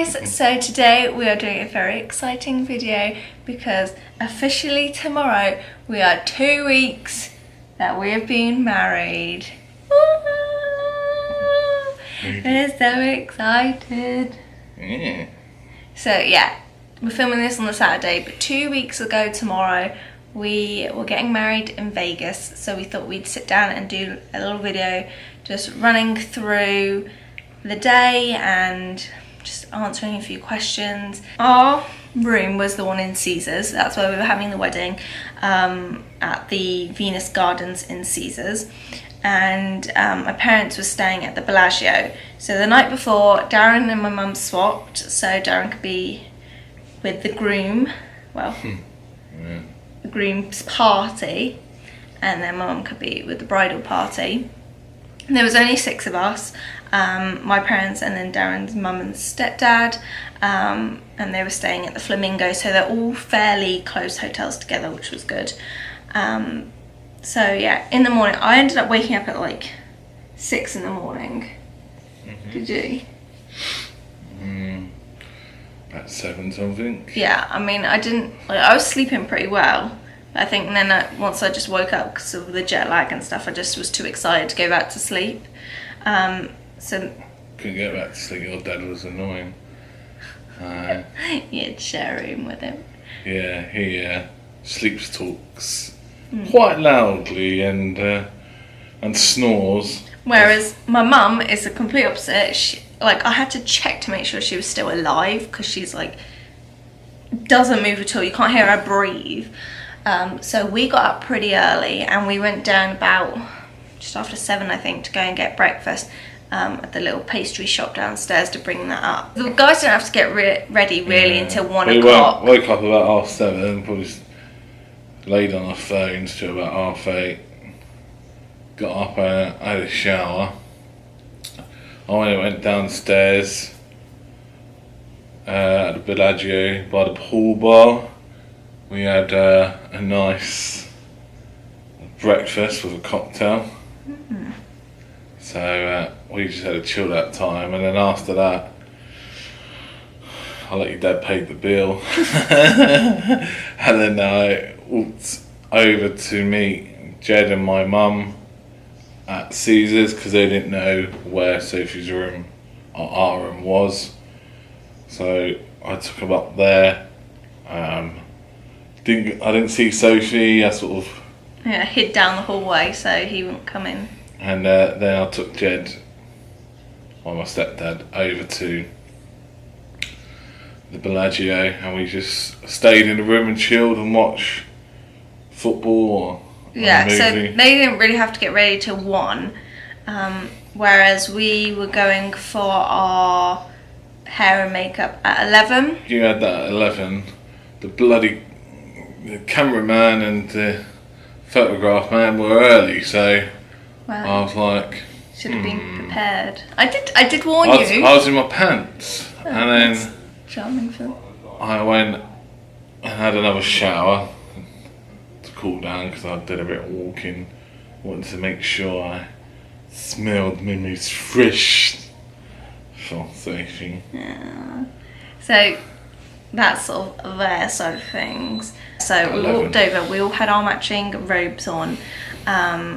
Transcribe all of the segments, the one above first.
guys, so today we are doing a very exciting video because officially tomorrow we are 2 weeks that we have been married. We're so excited. Yeah. So yeah, we're filming this on the Saturday, but 2 weeks ago tomorrow we were getting married in Vegas, so we thought we'd sit down and do a little video just running through the day and just answering a few questions. Our room was the one in Caesars. That's where we were having the wedding, at the Venus Gardens in Caesars, and my parents were staying at the Bellagio. So the night before, Darren and my mum swapped, so Darren could be with the groom, well, the groom's party, and then my mum could be with the bridal party. And there was only 6 of us, my parents and then Darren's mum and stepdad, and they were staying at the Flamingo, so they're all fairly close hotels together, which was good. So yeah, in the morning, I ended up waking up at like 6 in the morning. Did you? About 7 something. Yeah, I mean, I was sleeping pretty well. I think then once I just woke up because of the jet lag and stuff, I just was too excited to go back to sleep. So Couldn't get back to sleep. Your dad was annoying. you had to share a room with him. Yeah, he sleeps talks quite loudly and snores. Whereas my mum is the complete opposite. I had to check to make sure she was still alive because she's like doesn't move at all. You can't hear her breathe. So we got up pretty early and we went down about just after 7, I think, to go and get breakfast at the little pastry shop downstairs to bring that up. The guys don't have to get ready really until 1 o'clock. We woke up about 7:30, probably laid on our phones till about 8:30. Got up and had a shower. I went downstairs at the Bellagio by the pool bar. We had a nice breakfast with a cocktail. So we just had a chilled out time, and then after that I let your dad pay the bill. And then I walked over to meet Jed and my mum at Caesars because they didn't know where Sophie's room or our room was. So I took them up there. I didn't see Sophie. I sort of hid down the hallway so he wouldn't come in. And then I took Jed, or my stepdad, over to the Bellagio, and we just stayed in the room and chilled and watched football or a movie. So they didn't really have to get ready till 1, whereas we were going for our hair and makeup at 11. You had that at 11. The cameraman and the photograph man were early, so I was like, should have been prepared. I did warn you. I was in my pants, and then charming film. I went and had another shower to cool down because I did a bit of walking. Wanted to make sure I smelled my most fresh for Sophie. Yeah. So that's sort of their side of things. So we walked over, we all had our matching robes on.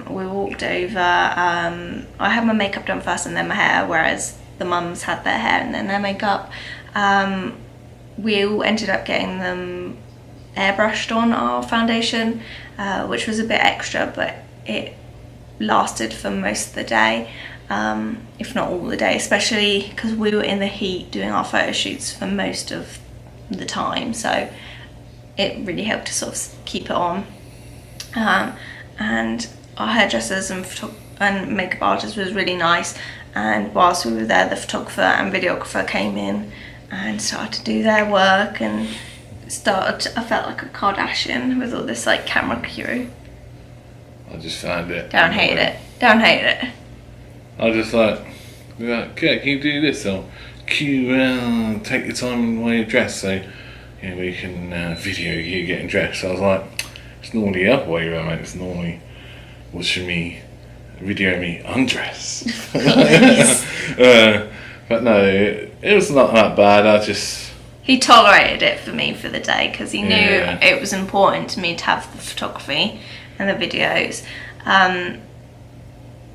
We walked over, I had my makeup done first and then my hair, whereas the mums had their hair and then their makeup. We all ended up getting them airbrushed on our foundation, which was a bit extra, but it lasted for most of the day, if not all the day, especially because we were in the heat doing our photo shoots for most of the time, so it really helped to sort of keep it on. And our hairdressers and makeup artist was really nice, and whilst we were there, the photographer and videographer came in and started to do their work, and I felt like a Kardashian with all this like camera crew. I just found it. Don't hate it. I was just like, okay, can you do this, or can you take your time while you're dressed so we can video you getting dressed. I was like, it's normally the other way around, mate. It's normally watching me video me undress. But no, it was not that bad. He tolerated it for me for the day because he knew Yeah. it was important to me to have the photography and the videos.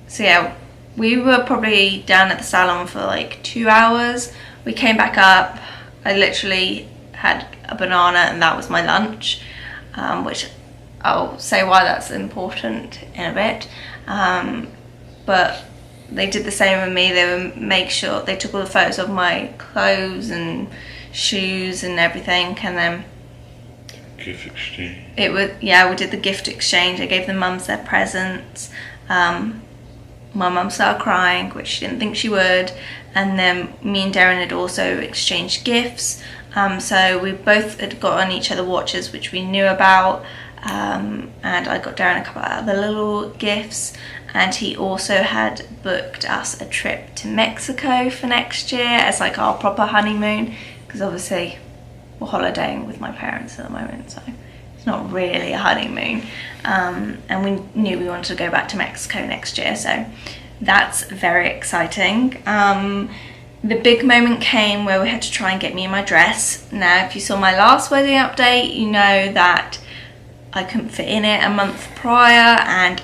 So yeah, we were probably down at the salon for like 2 hours. We came back up. I literally had a banana and that was my lunch, which I'll say why that's important in a bit. But they did the same with me. They would make sure they took all the photos of my clothes and shoes and everything, and then gift exchange. We did the gift exchange. I gave the mums their presents. My mum started crying, which she didn't think she would, and then me and Darren had also exchanged gifts. So we both had got on each other watches, which we knew about, and I got Darren a couple of other little gifts, and he also had booked us a trip to Mexico for next year as like our proper honeymoon, because obviously we're holidaying with my parents at the moment, so it's not really a honeymoon. And we knew we wanted to go back to Mexico next year, so that's very exciting. The big moment came where we had to try and get me my dress. Now, if you saw my last wedding update, you know that I couldn't fit in it a month prior, and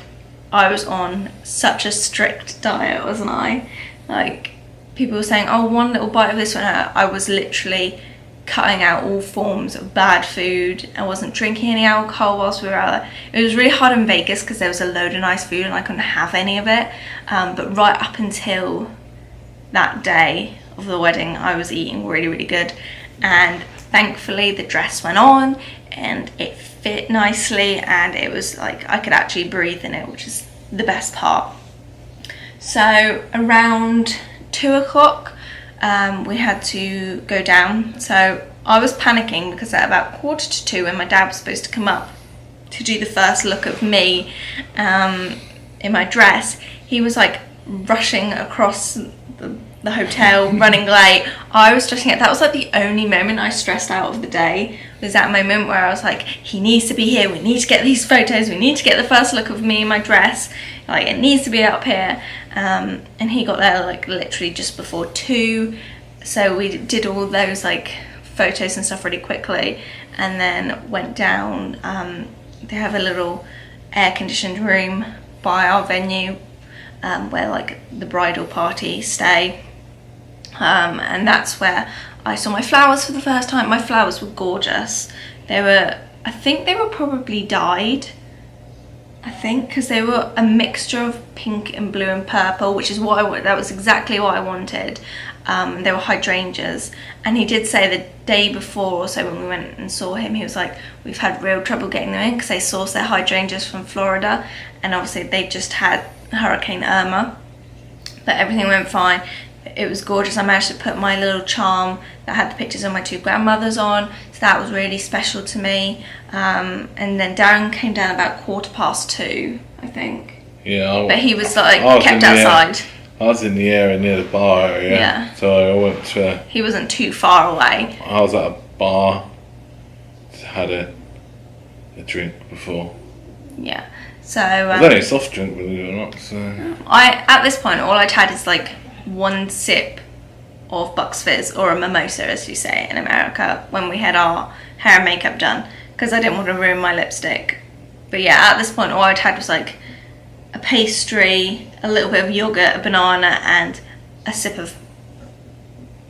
I was on such a strict diet, wasn't I? Like, people were saying, oh, one little bite of this one. I was literally cutting out all forms of bad food. I wasn't drinking any alcohol whilst we were out there. It was really hard in Vegas because there was a load of nice food and I couldn't have any of it. But right up until that day of the wedding, I was eating really, really good. And thankfully the dress went on and it fit nicely, and it was like I could actually breathe in it, which is the best part. So around 2 o'clock, we had to go down. So I was panicking because at about 1:45, when my dad was supposed to come up to do the first look of me in my dress, he was like rushing across the hotel, running late. I was stressing out. That was like the only moment I stressed out of the day, was that moment where I was like, he needs to be here, we need to get these photos, we need to get the first look of me in my dress, like it needs to be up here. And he got there like literally just before 2, so we did all those like photos and stuff really quickly, and then went down. They have a little air-conditioned room by our venue, where like the bridal party stay, and that's where I saw my flowers for the first time. My flowers were gorgeous. I think they were probably dyed, because they were a mixture of pink and blue and purple, which is what that was exactly what I wanted. They were hydrangeas, and he did say the day before or so when we went and saw him, he was like, we've had real trouble getting them in because they source their hydrangeas from Florida, and obviously they just had Hurricane Irma, but everything went fine. It was gorgeous. I managed to put my little charm that had the pictures of my 2 grandmothers on, so that was really special to me. And then Darren came down about 2:15, I think. Yeah, but he was like kept outside. I was in the area near the bar area, yeah. So I went to. He wasn't too far away. I was at a bar, had a drink before. Yeah, so. It was only a soft drink, believe it or not. So. At this point, all I'd had is like 1 sip of Bucks Fizz, or a mimosa as you say in America, when we had our hair and makeup done, because I didn't want to ruin my lipstick. But yeah, at this point all I'd had was like a pastry, a little bit of yogurt, a banana, and a sip of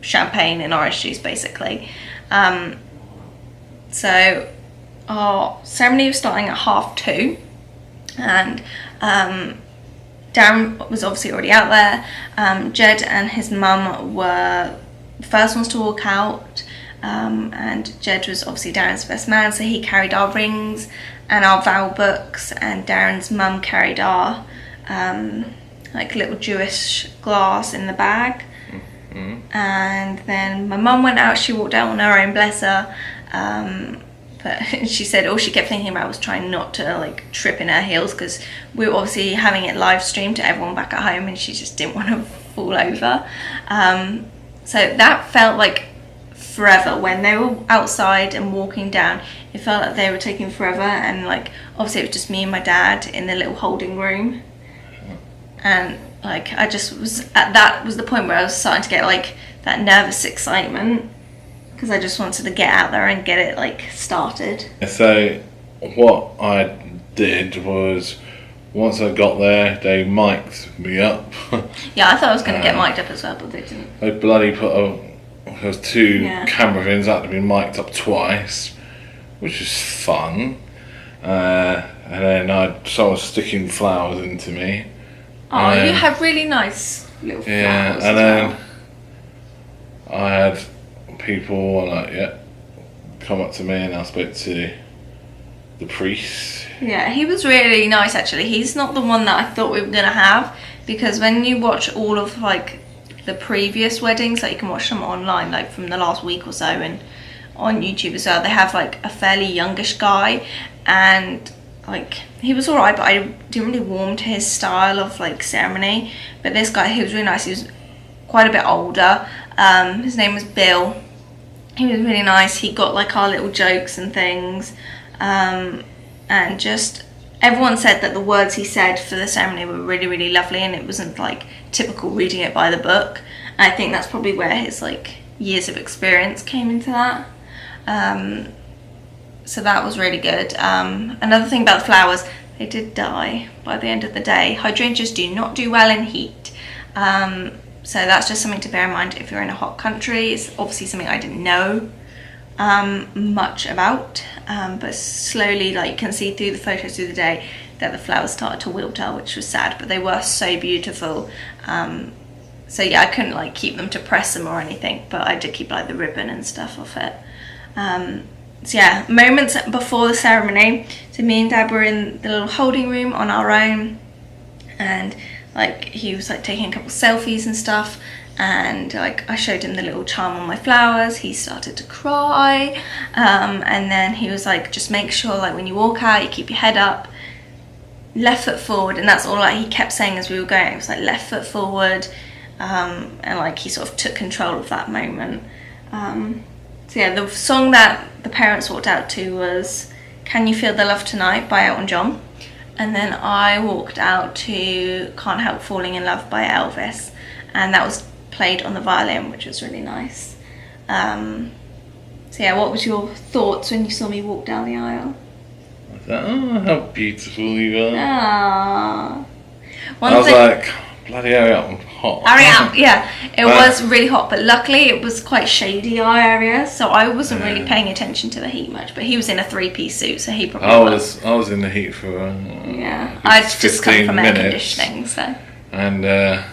champagne and orange juice basically. So our ceremony was starting at 2:30, and Darren was obviously already out there. Jed and his mum were the first ones to walk out, and Jed was obviously Darren's best man, so he carried our rings and our vow books, and Darren's mum carried our like little Jewish glass in the bag. Mm-hmm. And then my mum went out. She walked out on her own, bless her. But she said all she kept thinking about was trying not to like trip in her heels, because we were obviously having it live streamed to everyone back at home, and she just didn't want to fall over. So that felt like forever. When they were outside and walking down, it felt like they were taking forever, and like obviously it was just me and my dad in the little holding room, and like I just was that was the point where I was starting to get like that nervous excitement, because I just wanted to get out there and get it like started. So what I did was, once I got there, they mic'd me up. Yeah, I thought I was going to get mic'd up as well, but they didn't. They bloody there was 2 camera things that had to be mic'd up twice, which is fun. And then someone sticking flowers into me. Oh, you have really nice little flowers. Yeah, and then I had people come up to me, and I spoke to the priest. Yeah, he was really nice actually. He's not the one that I thought we were going to have, because when you watch all of like the previous weddings, like you can watch them online, like from the last week or so, and on YouTube as well, they have like a fairly youngish guy, and like he was alright, but I didn't really warm to his style of like ceremony. But this guy, he was really nice. He was quite a bit older. His name was Bill. He was really nice. He got like our little jokes and things, and just everyone said that the words he said for the ceremony were really, really lovely, and it wasn't like typical reading it by the book. And I think that's probably where his like years of experience came into that. So that was really good. Another thing about the flowers, they did die by the end of the day. Hydrangeas do not do well in heat. So that's just something to bear in mind if you're in a hot country. It's obviously something I didn't know much about, but slowly, like you can see through the photos through the day, that the flowers started to wilter, which was sad, but they were so beautiful. So yeah, I couldn't like keep them to press them or anything, but I did keep like the ribbon and stuff off it. So yeah, moments before the ceremony, so me and Dad were in the little holding room on our own, and like he was like taking a couple selfies and stuff, and like I showed him the little charm on my flowers. He started to cry, and then he was like, just make sure like when you walk out you keep your head up, left foot forward, and that's all like he kept saying as we were going. It was like left foot forward, and like he sort of took control of that moment. So yeah, the song that the parents walked out to was Can You Feel the Love Tonight by Elton John. And then I walked out to Can't Help Falling in Love by Elvis. And that was played on the violin, which was really nice. So yeah, what was your thoughts when you saw me walk down the aisle? I thought, oh, how beautiful you are. Aww. I was like, bloody hurry up, I'm hot. Hurry up, yeah. It was really hot, but luckily it was quite shady, our area, so I wasn't really paying attention to the heat much. But he was in a 3-piece suit, so he probably was. I was in the heat for I'd just come from air conditioning, so. And I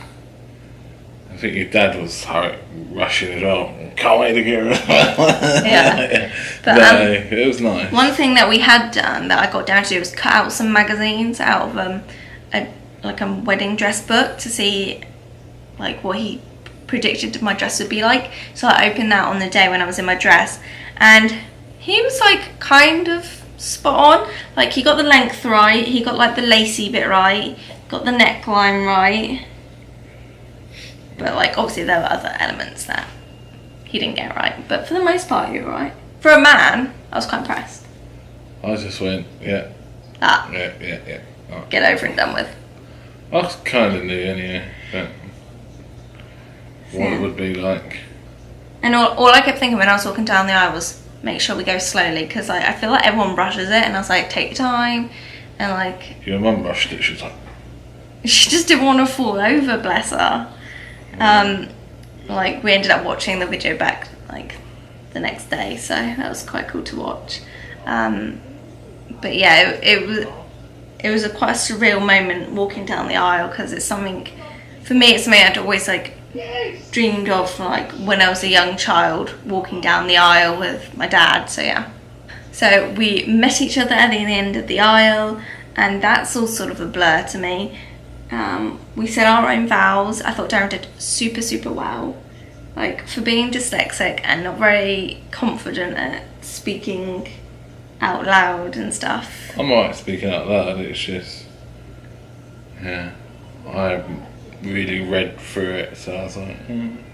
think your dad was rushing as well. Can't wait to get rid of it. Yeah. But no, it was nice. One thing that we had done that I got down to do was cut out some magazines out of a wedding dress book to see like what he predicted my dress would be like. So I opened that on the day when I was in my dress, and he was like kind of spot on. Like he got the length right, he got like the lacy bit right, got the neckline right, but like obviously there were other elements that he didn't get right, but for the most part you were right. For a man, I was quite impressed. I just went, yeah. Yeah. Oh. Get over and done with. I kind of knew anyway, but what it would be like. And all I kept thinking when I was walking down the aisle was, make sure we go slowly, because like, I feel like everyone rushes it, and I was like, take your time, and like... Your mum rushed it, she was like... She just didn't want to fall over, bless her. Like, we ended up watching the video back, like, the next day, so that was quite cool to watch. But yeah, it was quite a surreal moment walking down the aisle, because it's something, for me, it's something I'd always like dreamed of, like when I was a young child, walking down the aisle with my dad. So yeah, so we met each other at the end of the aisle, and that's all sort of a blur to me. We said our own vows. I thought Darren did super well, like for being dyslexic and not very confident at speaking out loud and stuff. I'm alright speaking out loud, it's just, yeah, I really read through it, so I was like,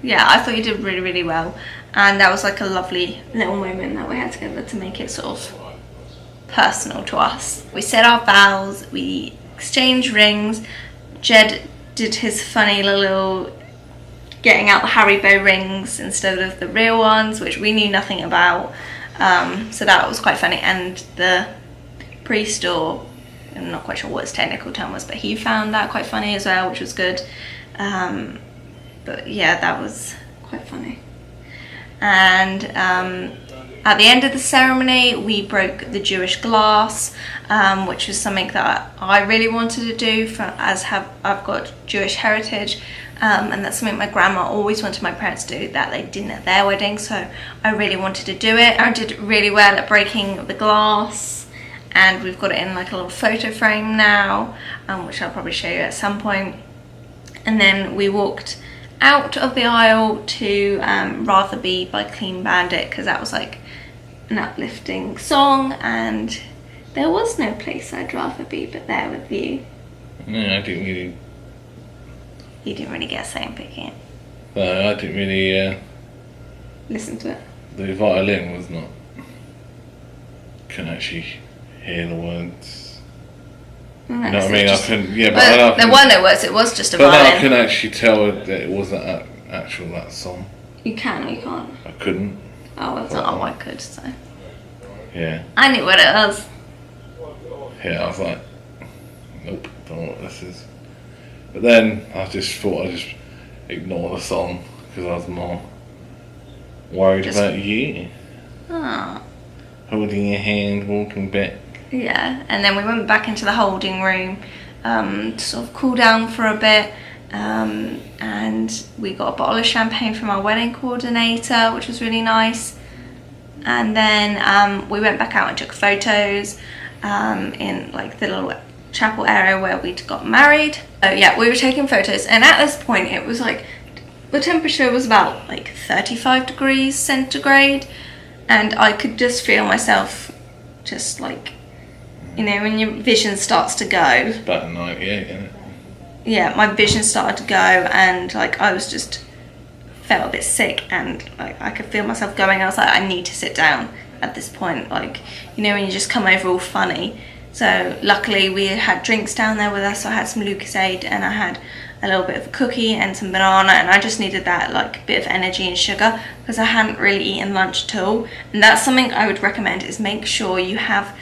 Yeah, I thought you did really well, and that was like a lovely little moment that we had together to make it sort of personal to us. We said our vows, we exchanged rings, Jed did his funny little getting out the Haribo rings instead of the real ones, which we knew nothing about. So that was quite funny. And the priest, or I'm not quite sure what his technical term was, but he found that quite funny as well, which was good. But yeah, that was quite funny. And at the end of the ceremony, we broke the Jewish glass, which was something that I really wanted to do, I've got Jewish heritage. And that's something my grandma always wanted my parents to do, that they didn't at their wedding, so I really wanted to do it. I did really well at breaking the glass, and we've got it in like a little photo frame now, which I'll probably show you at some point. And then we walked out of the aisle to Rather Be by Clean Bandit, because that was like an uplifting song, and there was no place I'd rather be but there with you. No, I didn't really. You didn't really get a say in picking it. No, I didn't really Listen to it. The violin was not. Couldn't actually hear the words. No, You know what I mean? I couldn't. Yeah, but well, there were no words. It was just a but violin. I can actually tell that it wasn't actual that song. You can or you can't. I couldn't. Oh, that's not how I could. So Yeah. I knew what it was. Yeah, I was like, nope, don't know what this is. But then I just thought I'd just ignore the song because I was more worried about you. Oh. Holding your hand, walking back. Yeah, and then we went back into the holding room to sort of cool down for a bit, and we got a bottle of champagne from our wedding coordinator, which was really nice. And then we went back out and took photos in like the little chapel area where we'd got married. So yeah, we were taking photos, and at this point it was like the temperature was about like 35 degrees centigrade, and I could just feel myself just like, you know, when your vision starts to go. It's about 98, isn't it? Yeah, my vision started to go, and like I was just felt a bit sick, and like I could feel myself going. I was like, I need to sit down at this point, like, you know, when you just come over all funny. So luckily we had drinks down there with us, so I had some Lucasade and I had a little bit of a cookie and some banana, and I just needed that like bit of energy and sugar because I hadn't really eaten lunch at all. And that's something I would recommend, is make sure you have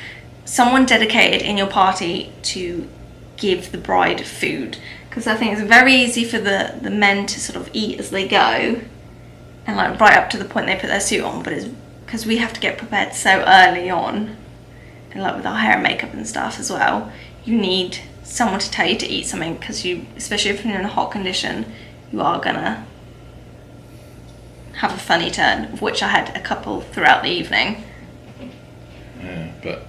someone dedicated in your party to give the bride food, because I think it's very easy for the men to sort of eat as they go and like right up to the point they put their suit on, but it's because we have to get prepared so early on, and like with our hair and makeup and stuff as well, you need someone to tell you to eat something, because you, especially if you're in a hot condition, you are gonna have a funny turn, of which I had a couple throughout the evening. Yeah, but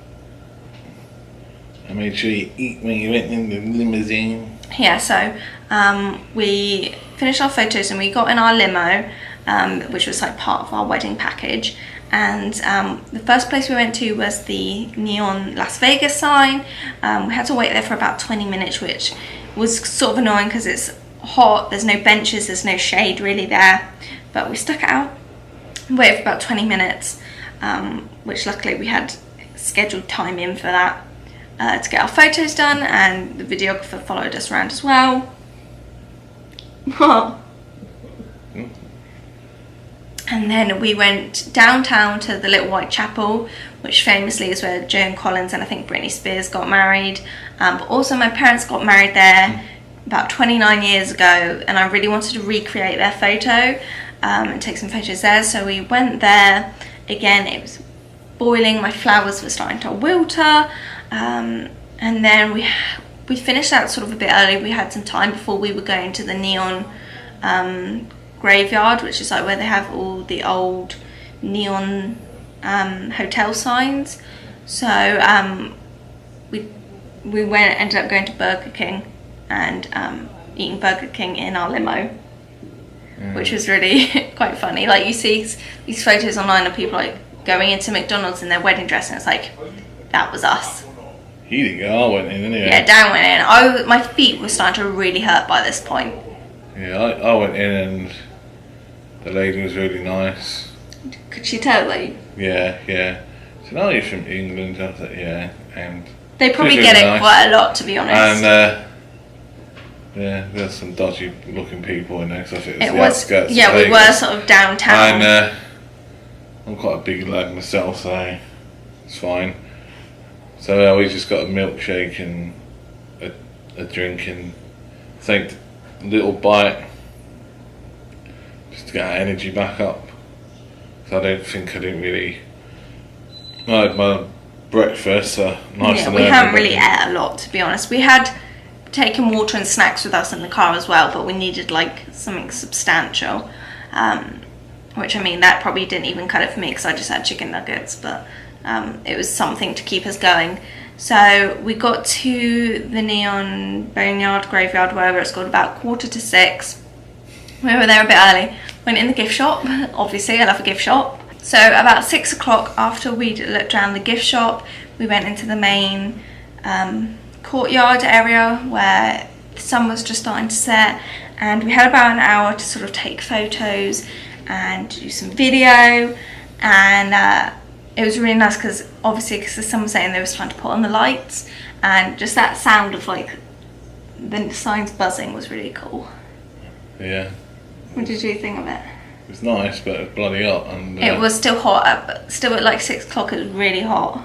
I made sure you eat when you went in the limousine. Yeah, so we finished our photos and we got in our limo, which was like part of our wedding package. And the first place we went to was the neon Las Vegas sign. We had to wait there for about 20 minutes, which was sort of annoying because it's hot, there's no benches, there's no shade really there. But we stuck it out, waited for about 20 minutes, which luckily we had scheduled time in for that to get our photos done, and the videographer followed us around as well. And then we went downtown to the Little White Chapel, which famously is where Joan Collins and I think Britney Spears got married. But also my parents got married there about 29 years ago, and I really wanted to recreate their photo and take some photos there. So we went there. Again, it was boiling, my flowers were starting to wilter. And then we finished out sort of a bit early. We had some time before we were going to the neon graveyard, which is like where they have all the old neon hotel signs. So we ended up going to Burger King and eating Burger King in our limo, which was really quite funny. Like you see these photos online of people like going into McDonald's in their wedding dress, and it's like, that was us. You didn't go, I went in anyway. Yeah, Dan went in. My feet were starting to really hurt by this point. Yeah, I went in and the lady was really nice. Could she tell you? Yeah. She said, oh, you're from England? I was like, yeah. And they probably really get it nice. quite a lot, to be honest. And Yeah, there's some dodgy looking people in there, because I think it was It the was, outskirts of yeah, we were Vegas. sort of downtown. And I'm quite a big lad myself, so it's fine. So we just got a milkshake and a drink and think a little bite just to get our energy back up. So I didn't really. I had my breakfast, so nice Yeah, and we early, haven't but really ate a lot, to be honest. We had taken water and snacks with us in the car as well, but we needed like something substantial. Which, I mean, that probably didn't even cut it for me because I just had chicken nuggets, but it was something to keep us going. So we got to the Neon Boneyard, Graveyard, wherever it's called, about 5:45. We were there a bit early. Went in the gift shop. Obviously, I love a gift shop. So about 6 o'clock, after we'd looked around the gift shop, we went into the main courtyard area where the sun was just starting to set, and we had about an hour to sort of take photos and do some video. And it was really nice because obviously, because the sun was setting, there was time to put on the lights, and just that sound of like the signs buzzing was really cool. yeah, What did you think of it? it was nice, but it was bloody hot. And It was still hot, still at like 6 o'clock, it was really hot.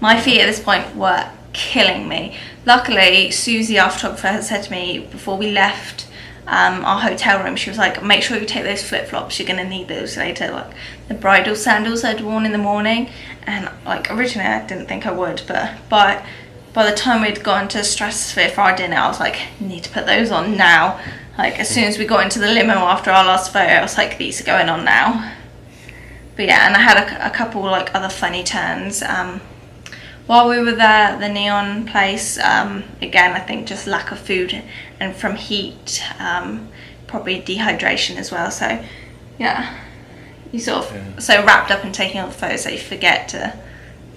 My feet at this point were killing me. Luckily, Susie, our photographer, had said to me before we left our hotel room, she was like, make sure you take those flip-flops, you're going to need those later. Like the bridal sandals I'd worn in the morning, and like originally I didn't think I would, but by the time we'd gone to Stratosphere for our dinner, I was like, need to put those on now. Like as soon as we got into the limo after our last photo, I was like, these are going on now. But yeah, and I had a couple like other funny turns. While we were there, the Neon place, again, I think just lack of food and from heat, probably dehydration as well. So yeah, you sort of so wrapped up in taking all the photos that you forget to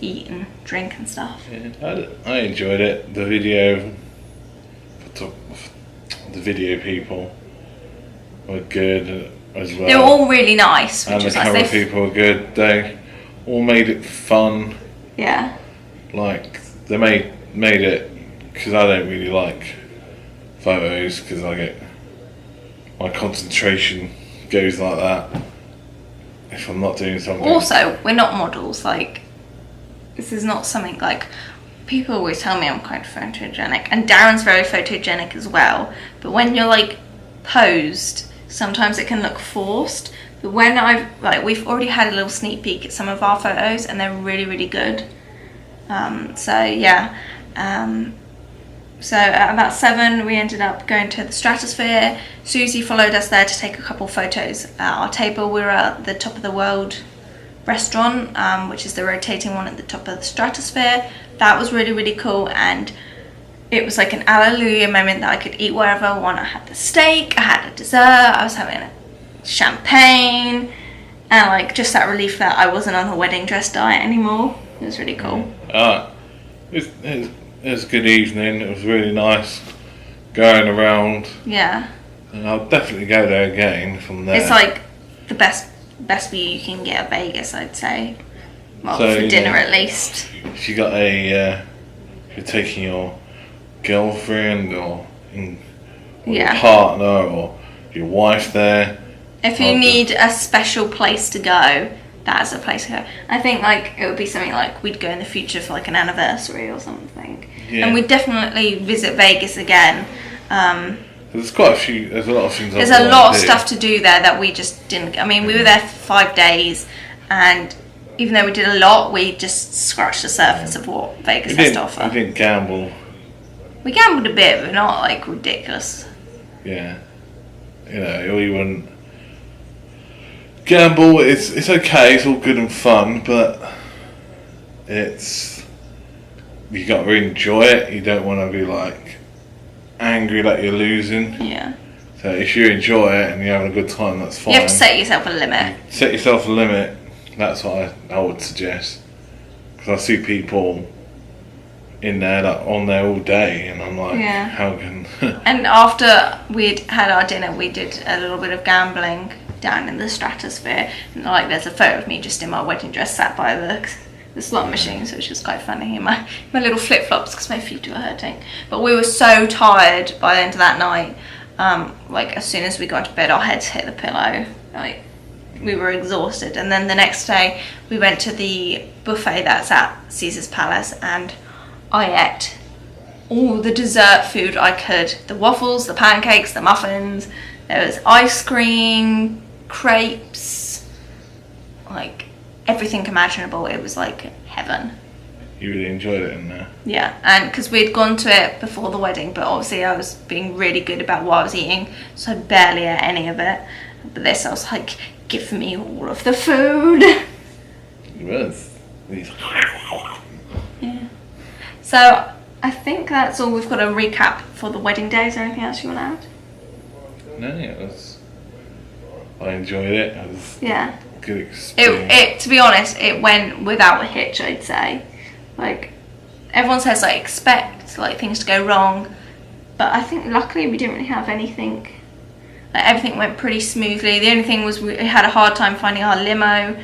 eat and drink and stuff. Yeah, I enjoyed it. The video people were good as well. They were all really nice, which And the was nice. camera people were good. They all made it fun. Yeah. Like they made it, because I don't really like photos because I get my concentration goes like that if I'm not doing something. Also, we're not models. Like this is not something like people always tell me I'm quite photogenic, and Darren's very photogenic as well. But when you're like posed, sometimes it can look forced. But when we've already had a little sneak peek at some of our photos, and they're really, really good. So yeah, so at about 7 we ended up going to the Stratosphere. Susie followed us there to take a couple photos. At our table, we were at the Top of the World restaurant, which is the rotating one at the top of the Stratosphere. That was really, really cool, and it was like an alleluia moment that I could eat wherever I want. I had the steak, I had a dessert, I was having a champagne, and like just that relief that I wasn't on a wedding dress diet anymore. It was really cool. It was a good evening. It was really nice going around. Yeah. And I'll definitely go there again from there. It's like the best view you can get at Vegas, I'd say. Well, So, for dinner at least. If you got if you're taking your girlfriend or your partner or your wife there. If you need a special place to go, that's a place to go. I think like it would be something like we'd go in the future for like an anniversary or something. Yeah. And we'd definitely visit Vegas again. There's quite a few. There's a lot of things. There's a lot of stuff to do there that we just didn't. I mean, we were there for 5 days, and even though we did a lot, we just scratched the surface of what Vegas has to offer. We didn't gamble. We gambled a bit, but not like ridiculous. Yeah, we wouldn't gamble. It's okay. It's all good and fun, but you got to enjoy it. You don't want to be like angry that you're losing. Yeah. So if you enjoy it and you're having a good time, that's fine. You have to set yourself a limit. Set yourself a limit. That's what I would suggest. Because I see people in there that on there all day, and I'm like, how can? And after we'd had our dinner, we did a little bit of gambling down in the Stratosphere. And like, there's a photo of me just in my wedding dress, sat by the slot machine, so it was just quite funny. And my little flip-flops because my feet were hurting. But we were so tired by the end of that night. Like as soon as we got to bed, our heads hit the pillow. Like we were exhausted. And then the next day we went to the buffet that's at Caesar's Palace, and I ate all the dessert food I could. The waffles, the pancakes, the muffins. There was ice cream, crepes, like everything imaginable. It was like heaven. You really enjoyed it in there? Yeah, and because we'd gone to it before the wedding, but obviously I was being really good about what I was eating, so I barely ate any of it. But this, I was like, give me all of the food. It was. Yeah. So I think that's all we've got to recap for the wedding day. Is there anything else you want to add? No, it was. I enjoyed it. It was Yeah. a good experience. It to be honest, it went without a hitch, I'd say. Like everyone says, like expect like things to go wrong, but I think luckily we didn't really have anything. Like everything went pretty smoothly. The only thing was we had a hard time finding our limo.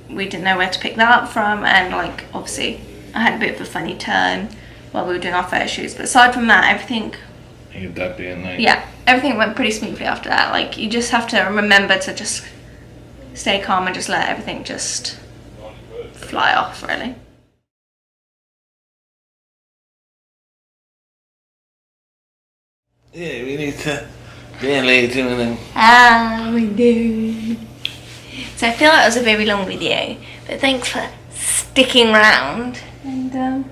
We didn't know where to pick that up from, and like obviously I had a bit of a funny turn while we were doing our photo shoots. But aside from that, everything. And your dad being late. Yeah, everything went pretty smoothly after that. Like you just have to remember to just stay calm and just let everything just fly off, really. Yeah, we need to be late doing them. We do. So I feel like it was a very long video, but thanks for sticking around, and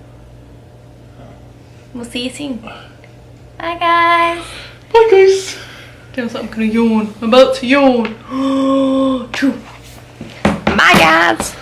we'll see you soon. Bye guys. Bye guys. Feels like I'm gonna yawn. I'm about to yawn. Bye guys.